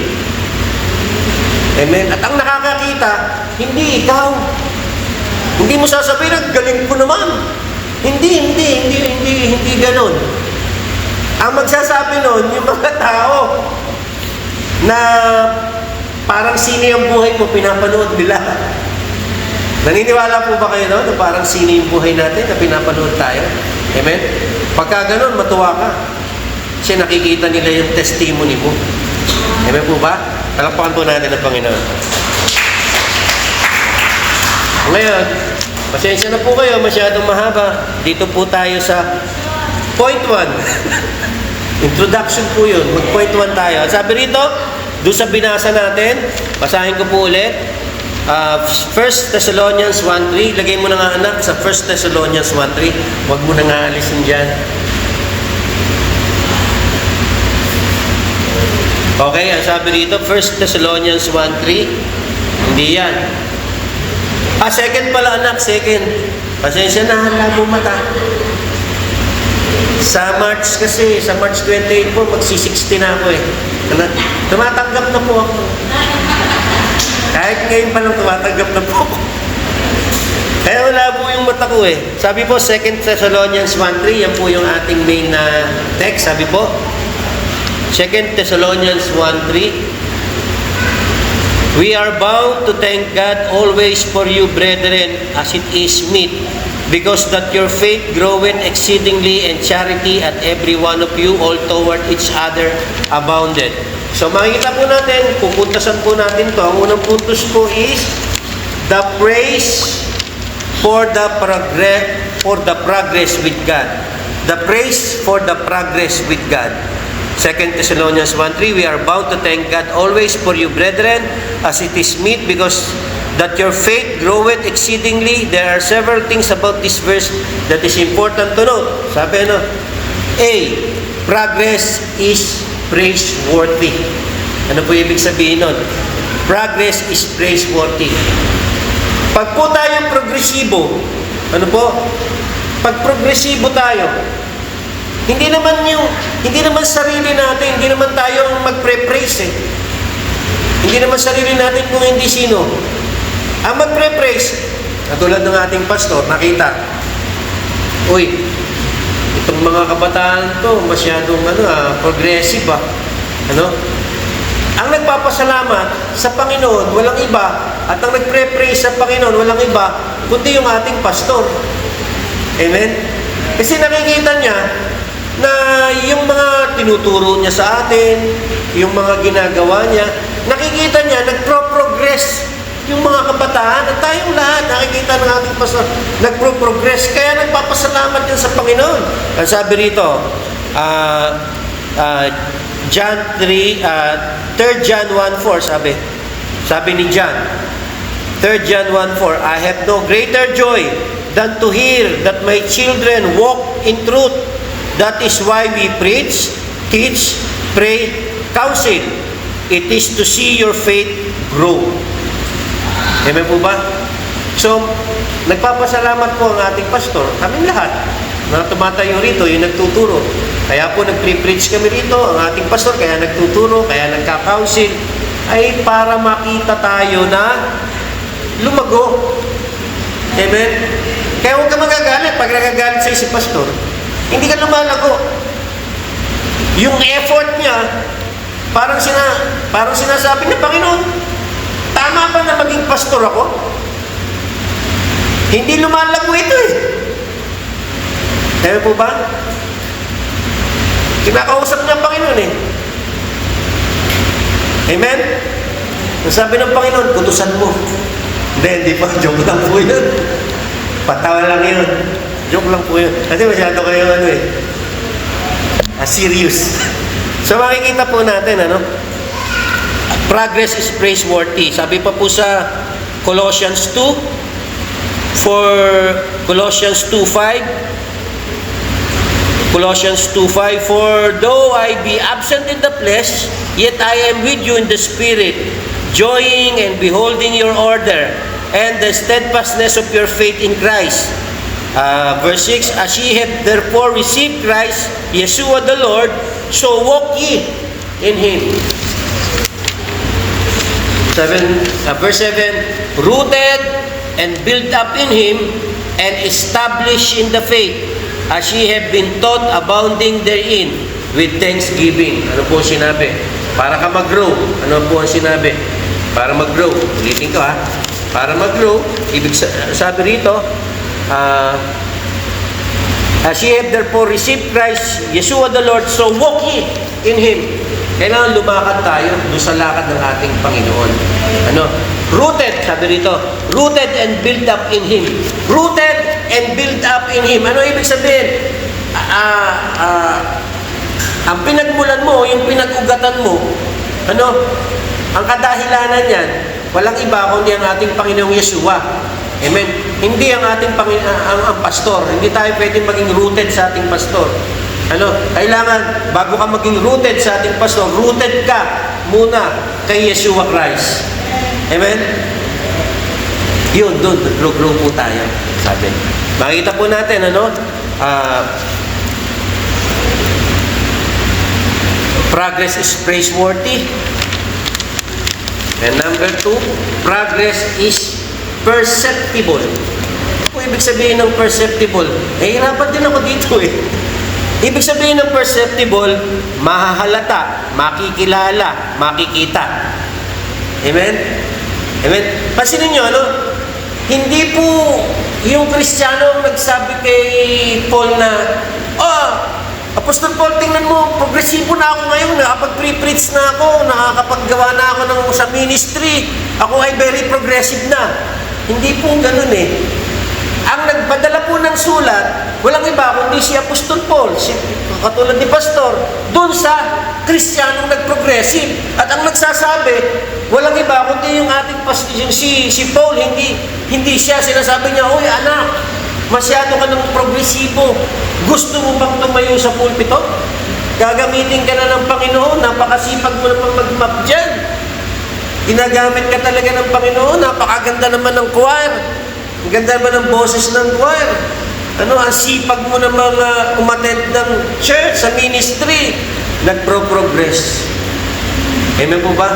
amen, at ang nakakakita, hindi ikaw. Hindi mo sasabihin, galing ko naman. Hindi ganon. Ang magsasabi nun, yung mga tao na parang sino yung buhay mo, pinapanood nila. Naniniwala po ba kayo na parang sino yung buhay natin na pinapanood tayo? Amen? Pagka ganun, matuwa ka. Kasi nakikita nila yung testimony mo. Amen po ba? Palakpakan po natin ang Panginoon. Ngayon, pasensya na po kayo, masyadong mahaba. Dito po tayo sa point 1. Introduction po yun. Mag-point 1 tayo. Sabi rito, doon sa binasa natin, basahin ko po ulit. 1 Thessalonians 1:3. Lagay mo na nga anak sa 1 Thessalonians 1:3. Huwag mo na nga alisin dyan. Okay, ang sabi rito, 1 Thessalonians 1:3. Hindi yan. Second pala anak, second. Pasensya na, labo mata. Sa March 28 po, magsi-60 na ako eh. Tumatanggap na po ako. Kahit ngayon pa lang tumatanggap na po ako. Kaya wala po yung mata ko eh. Sabi po, 2 Thessalonians 1:3, yan po yung ating main na text. Sabi po, 2 Thessalonians 1:3, we are bound to thank God always for you, brethren, as it is meet, because that your faith groweth exceedingly, and charity at every one of you all toward each other abounded, So makikita po natin, pupuntasan po natin to. Ang unang puntos po is the praise for the progress with God. The praise for the progress with God. 2 Thessalonians 1:3, we are bound to thank God always for you, brethren, as it is meet, because that your faith groweth exceedingly. There are several things about this verse that is important to note. Sabi A, progress is praiseworthy. Ano po ibig sabihin nun? Progress is praiseworthy. Pag po tayo progresibo, ano po? Pag progresibo tayo, hindi naman sarili natin, hindi naman tayo ang magpre-praise eh. Hindi naman sarili natin kung hindi sino. Ang magpre-praise, katulad ng ating pastor, nakita, uy, itong mga kabataan to, masyadong progressive ah. Ang nagpapasalamat sa Panginoon, walang iba, at ang nagpre-praise sa Panginoon, walang iba, kundi yung ating pastor. Amen? Kasi nakikita niya na yung mga tinuturo niya sa atin, yung mga ginagawa niya, nakikita niya, nagpro-progress yung mga kabataan, at tayong lahat, nakikita ng ating pastor, nagpro-progress, kaya nagpapasalamat yan sa Panginoon. Ang sabi rito, John 3 John 1:4, sabi ni John, 3 John 1:4, I have no greater joy than to hear that my children walk in truth. That is why we preach, teach, pray, counsel. It is to see your faith grow. Amen po ba? So, nagpapasalamat po ang ating pastor, kaming lahat, na tumatayo rito, yung nagtuturo. Kaya po nagpre-preach kami rito, ang ating pastor, kaya nagtuturo, kaya nagka-counsel, ay para makita tayo na lumago. Amen? Kaya huwag ka magagalit pag nagagalit sa si pastor. Hindi ka lumalago. Yung effort niya, parang sinasabi ng Panginoon, tama ba na maging pastor ako? Hindi lumalago ito eh. Kaya po ba? Kinakausap niya ang Panginoon eh. Amen? Ang sabi ng Panginoon, kutusan mo. Hindi pa. Joke lang po yun. Patawa lang yun. Joke lang po yun. Kasi masyado kayo serious. So makikita po natin, progress is praiseworthy. Sabi pa po sa Colossians 2, Colossians 2:5, for though I be absent in the flesh, yet I am with you in the spirit, joying and beholding your order, and the steadfastness of your faith in Christ. Verse 6, as ye have therefore received Christ, Yeshua the Lord, so walk ye in Him. Verse 7, rooted and built up in Him, and established in the faith, as ye have been taught, abounding therein, with thanksgiving. Ano po sinabi? Para ka mag-grow. Ano po ang sinabi? Para mag-grow. Ulitin ko ha. Para mag-grow, ibig sabi rito, as ye have therefore received Christ, Yeshua the Lord, so walk ye in Him. Kailangan lumakad tayo doon sa lakad ng ating Panginoon. Rooted, sabi rito, rooted and built up in Him. Rooted and built up in Him. Ano ibig sabihin? Ang pinagmulan mo, yung pinag-ugatan mo, ang kadahilanan niyan, walang iba kundi ang ating Panginoong Yeshua. Amen. Hindi ang ating ang pastor. Hindi tayo pwedeng maging rooted sa ating pastor. Kailangan, bago ka maging rooted sa ating pastor, rooted ka muna kay Yeshua Christ. Amen? Yun, doon, grow po tayo. Sabi. Makita po natin, progress is praiseworthy. And number 2, progress is perceptible. Ano po ibig sabihin ng perceptible? Hirapan din ako dito eh. Ibig sabihin ng perceptible, mahahalata, makikilala, makikita. Amen? Amen? Pansinin nyo, hindi po yung Kristiyano ang nagsabi kay Paul na, Apostol Paul, tingnan mo, progresibo na ako ngayon, nakapag-pre-preach na ako, nakakapaggawa na ako sa ministry, ako ay very progressive na. Hindi po ganun eh. Ang nagpadala po ng sulat, walang iba kundi si Apostol Paul, katulad ni Pastor, doon sa Kristiyanong nag-progressive. At ang nagsasabi, walang iba kundi yung ating si Paul, hindi siya sinasabi niya, "Uy anak, masyado ka ng progresibo. Gusto mo bang tumayo sa pulpito? Gagamitin ka na ng Panginoon, napakasipag mo naman mag-map dyan. Ginagamit ka talaga ng Panginoon, napakaganda naman ng choir. Ang ganda naman ng boses ng choir. Ang sipag mo naman umattend ng church, sa ministry." Nagpro-progress. Amen po ba?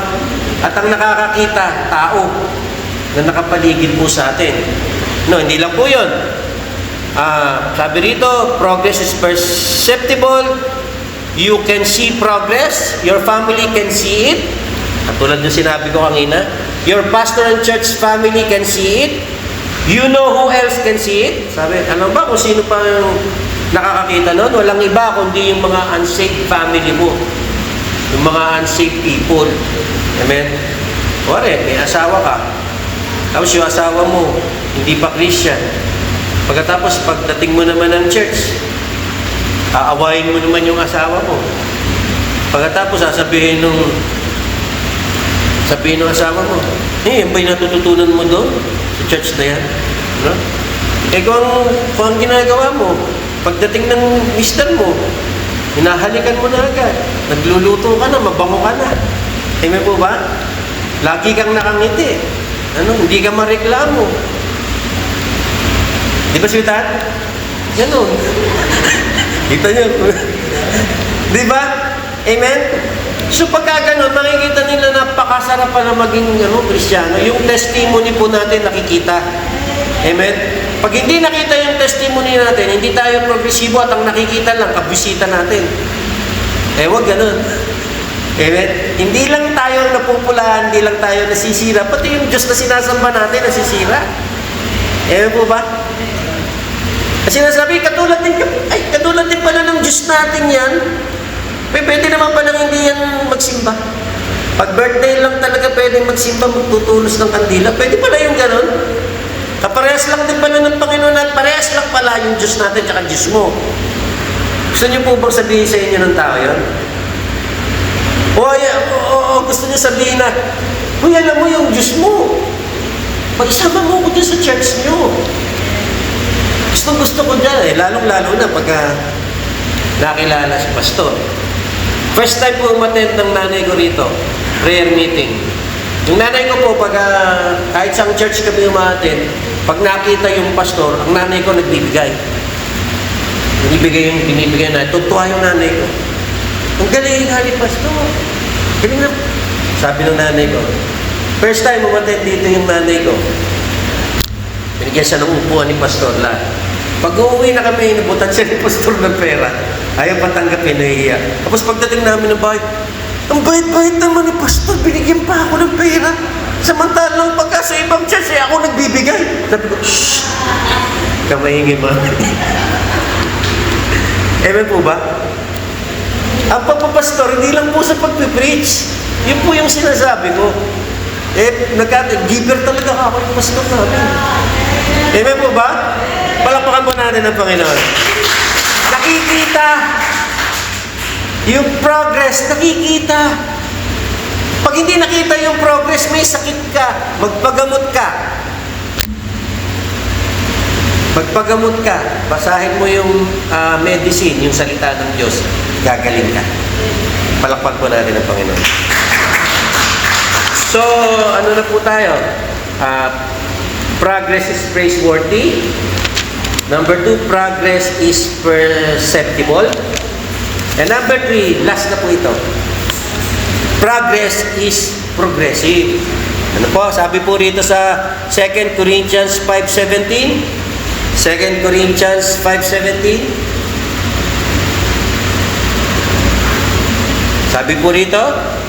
At ang nakakakita, tao na nakapaligid po sa atin. No, hindi lang po yun. Sabi rito, progress is perceptible. You can see progress. Your family can see it. Katulad yung sinabi ko kanina. Your pastor and church family can see it. You know who else can see it? Sabi, alam ba kung sino pa yung nakakakita nun? Walang iba kundi yung mga unsaved family mo. Yung mga unsaved people. Amen? Wari, may asawa ka. Tapos yung asawa mo, hindi pa Christian. Pagkatapos, pagdating mo naman ng church, aawayin mo naman yung asawa mo. Pagkatapos, sasabihin ng asawa mo, yan ba yung natututunan mo doon? Sa church na yan? No? Kung ang ginagawa mo, pagdating ng mister mo, hinahalikan mo na agad. Nagluluto ka na, mabango ka na. Amen po ba? Lagi kang nakangiti. Hindi ka mareklamo. Di ba, sweetheart? Ganun. Kita nyo. Di ba? Amen? So pagka ganun, makikita nila napakasarap pa na maging Kristiyano. Yung testimony po natin nakikita. Amen? Pag hindi nakita yung testimony natin, hindi tayo progresibo at ang nakikita lang, kabisita natin. Wag ganun. Amen? Hindi lang tayo napupulaan, hindi lang tayo nasisira, pati yung Diyos na sinasamba natin nasisira. Amen po ba? Kasi sinasabi, katulad din pala ng Diyos natin yan. Pwede naman palang hindi yan magsimba. Pag birthday lang talaga pwedeng magsimba, magtutulos ng kandila. Pwede pala yung ganun. Kaparehas lang din pala ng Panginoon at parehas lang pala yung Diyos natin at Diyos mo. Gusto niyo po bang sabihin sa inyo ng tao yun? O gusto niyo sabihin na, "Uy, alam mo yung Diyos mo. Pag-isama mo ko dyan sa church niyo." Gusto ko dyan lalong-lalo na pagka nakilala si Pastor. First time po umattend ng nanay ko rito, prayer meeting. Yung nanay ko po, kahit sa church kami umattend, pag nakita yung pastor, ang nanay ko nagbibigay. Binibigay na. Tutuwa yung nanay ko. Ang galing ni Pastor. Galing na. Sabi ng nanay ko, first time umattend dito yung nanay ko, binigyan siya ng upuan ni Pastor lahat. Pag uuwi na kami, nabutan siya ni Pastor ng pera. Ayaw patanggapin, nahihiya. Tapos pagdating namin ng bahay, ang bait-bait naman ni Pastor, binigyan pa ako ng pera. Samantalang pagka sa ibang church, ako nagbibigay. Sabi ko, shh! Kamahingi ma. Amen po ba? Ang pagpapastor, hindi lang po sa pagpipreach. Yun po yung sinasabi ko. Giver talaga ako yung pastor namin. Amen po ba? Palakpakan po natin ang Panginoon. Nakikita yung progress, nakikita. Pag hindi nakita yung progress, may sakit ka, magpagamot ka. Magpagamot ka, basahin mo yung medicine, yung salita ng Diyos, gagaling ka. Palakpakan po natin ang Panginoon. So, ano na po tayo? Progress is praiseworthy. Number 2, progress is perceptible. And number 3, last na po ito. Progress is progressive. Ano po? Sabi po rito sa 2 Corinthians 5:17. 2 Corinthians 5:17. Sabi po rito,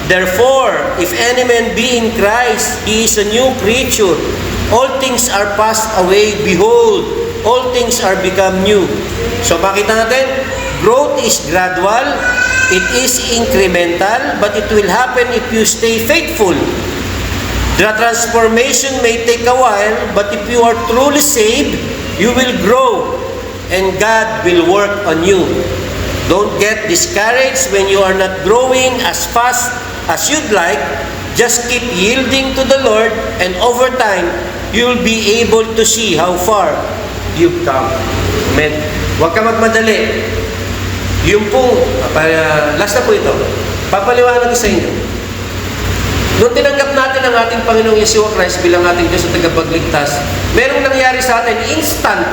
therefore, if any man be in Christ, he is a new creature. All things are passed away. Behold, all things are become new. So makita natin, Growth is gradual, it is incremental, but it will happen if you stay faithful. The transformation may take a while, but if you are truly saved, you will grow, and God will work on you. Don't get discouraged when you are not growing as fast as you'd like. Just keep yielding to the Lord, and over time, you'll be able to see how far you've come. Amen. Huwag ka magmadali. Yung po, last na po ito, papaliwanag sa inyo. Nung tinanggap natin ang ating Panginoong Yeshua Christ bilang ating Diyos at tagapagligtas, merong nangyari sa atin, instant.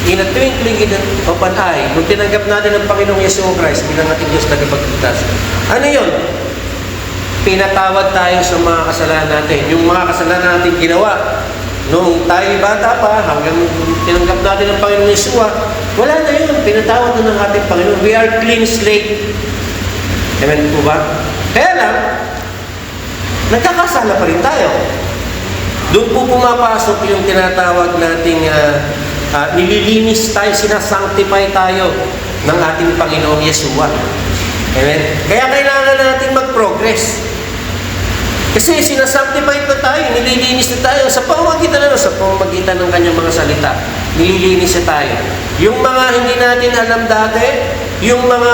In a twinkling of an eye, nung tinanggap natin ang Panginoong Yeshua Christ bilang ating Diyos at tagapagligtas. Ano yun? Pinatawad tayo sa mga kasalanan natin. Yung mga kasalanan natin ginawa, nung tayo bata pa, hanggang tinanggap natin ang Panginoong Yeshua, wala na yun. Pinatawad na ng ating Panginoon. We are clean slate. Amen po ba? Kaya lang, nagkakasala pa rin tayo. Doon po pumapasok yung tinatawag nating nililinis tayo, sinasanctify tayo ng ating Panginoong Yeshua. Amen? Kaya kailangan natin mag-progress. Kasi sinasanctify na tayo, nililinis na tayo sa pamamagitan ng kanyang mga salita. Nililinis na tayo. Yung mga hindi natin alam dati, yung mga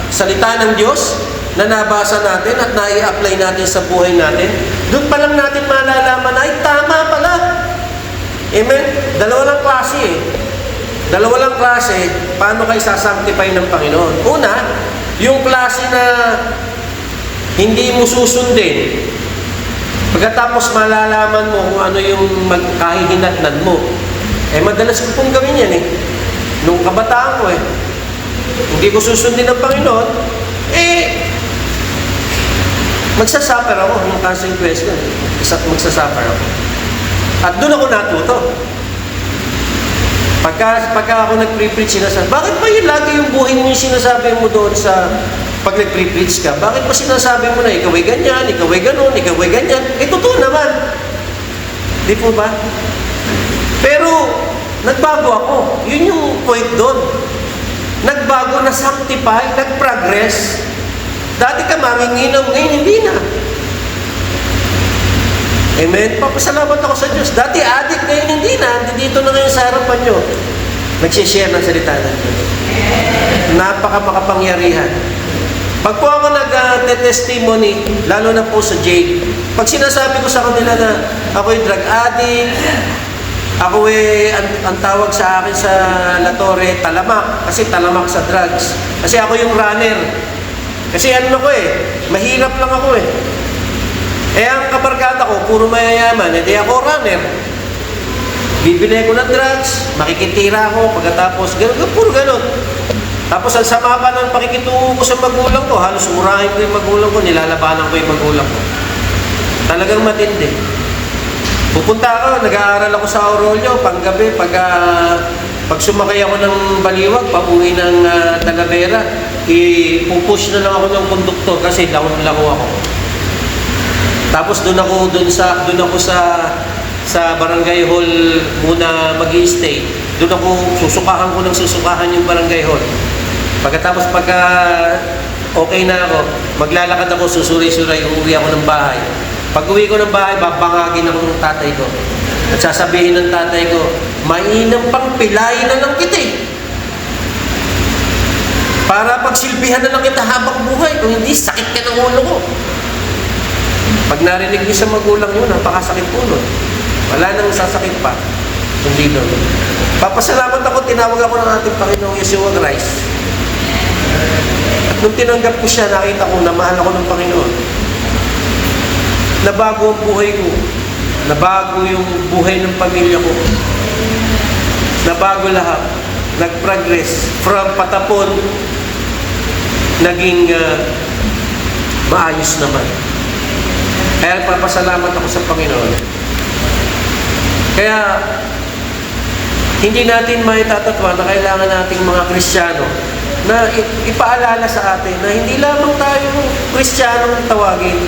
salita ng Diyos na nabasa natin at nai-apply natin sa buhay natin, doon pa lang natin malalaman na, ay tama pala. Amen? Dalawa lang klase, paano kayo sasanctify ng Panginoon? Una, yung klase na hindi mo susundin. Pagkatapos malalaman mo kung ano yung kahihinatnan mo. Madalas ko pong gawin yan nung kabataan ko hindi ko susundin ng Panginoon, magsasuffer ako ng consequence nun. Magsasuffer ako. At doon ako natuto. Pagka ako nag-pre-preach, sinasabi, bakit ba yun lagi yung buhay mo yung sinasabi mo doon sa pag nag-pre-preach ka? Bakit ba sinasabi mo na ikaw ay ganyan, ikaw ay ganon, ikaw ay ganyan? Totoo naman. Di po ba? Pero, nagbago ako. Yun yung point doon. Nagbago, na-sanctify, nag-progress. Dati ka manginginom, ngayon hindi na. Amen? Papasalamat ako sa Diyos. Dati addict, ngayon hindi na. Dito na ngayon sa harapan nyo. Nagsishare ng salita ng Diyos. Napaka-makapangyarihan. Pag po ako nag-testimony, lalo na po sa Jade, pag sinasabi ko sa kanila na ako'y drug addict, ako ang tawag sa akin sa La Torre, talamak. Kasi talamak sa drugs. Kasi ako yung runner. Kasi ano ko mahirap lang ako ang kabarkada ko, puro mayayaman, hindi ako runner. Bibili ko ng drugs, makikitira ako, pagkatapos, puro ganun. Tapos ang sama pa ng pakikitungo ko sa magulang ko, halos urahin ko yung magulang ko, nilalabanan ko yung magulang ko. Talagang matindi. Pupunta ako, nag-aaral ako sa Aurelio, panggabi, pag sumakay ako ng Baliwag, pauwi ng Talavera, ipupush na lang ako ng konduktor kasi lako ako. Tapos doon ako sa barangay hall muna mag-i-stay. Doon ako susukahan yung barangay hall. Pagkatapos okay na ako, maglalakad ako, susuray-suray, uuwi ako ng bahay. Pag uwi ko ng bahay, babangagin ako ng tatay ko. At sasabihin ng tatay ko, mainam pang pilayin na lang kita para pagsilbihan na lang kita habang buhay. Kung hindi, sakit ka ng ulo ko. Pag narinig niyo sa magulang yun, napakasakit po nun. Wala nang sasakit pa. Hindi nun. Papasalamat ako, tinawag ako ng ating Panginoong Yeshua Christ. At nung tinanggap ko siya, nakita ko na mahal ako ng Panginoon. Nabago ang buhay ko. Nabago yung buhay ng pamilya ko. Nabago lahat. Nag-progress. From patapon, naging maayos naman. Kaya papasalamat ako sa Panginoon. Kaya, hindi natin maitatatwa na kailangan nating mga Kristiyano na ipaalala sa atin na hindi lamang tayo Kristiyano tawagin.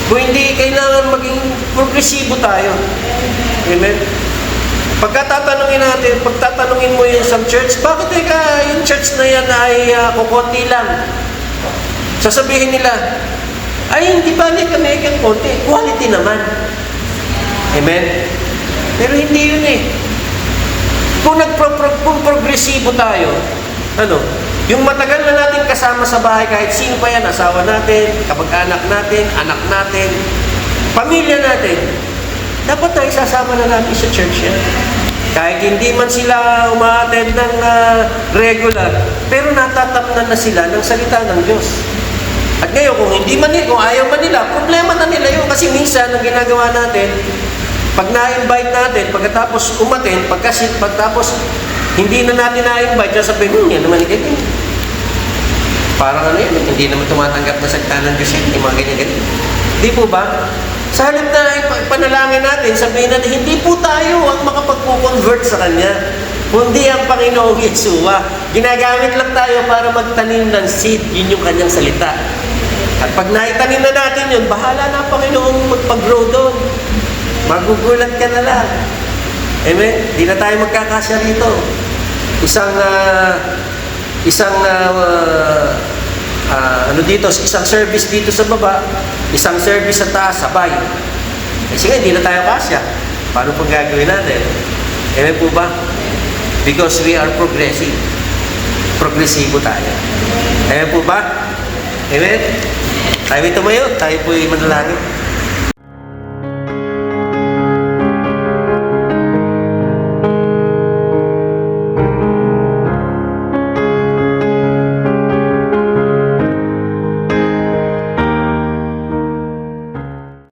Kung hindi, kailangan maging progresibo tayo. Amen? Pagkatatanungin natin, pagtatanungin mo yung isang church, bakit yung church na yan ay kukunti lang? Sasabihin nila, ay hindi ba kami kang konti, quality naman. Amen? Pero hindi yun eh. Kung progresibo tayo, yung matagal na natin kasama sa bahay, kahit sino pa yan, asawa natin, kapag-anak natin, anak natin, pamilya natin, dapat na isasama na natin sa church yan. Kahit hindi man sila umaattend ng regular, pero natatamnan na sila ng salita ng Diyos. At ngayon, kung ayaw man nila, problema na nila yun. Kasi minsan, ang ginagawa natin, pag na-invite natin, pagkatapos umattend, pagkatapos hindi na natin na-invite, sabihin, yan naman ganyan. Parang hindi naman tumatanggap na salita ng Diyos yan, mga ganyan-ganyan. Di po ba? Sa halip na panalangin natin, sabihin natin, hindi po tayo ang makapag-convert sa Kanya, kundi ang Panginoong Yeshua. Ginagamit lang tayo para magtanim ng seed, yun yung Kanyang salita. At pag naitanim na natin yun, bahala na ang Panginoong magpag-grow doon. Magugulat ka na lang. Amen? Di na tayo magkakasya rito. Isang service dito sa baba, isang service sa taas, sabay. Sige, hindi na tayo kasya. Paano pong gagawin natin? Amen po ba? Because we are progressive. Progresibo tayo. Amen po ba? Amen? Tayo tumayo, tayo po'y manalangin.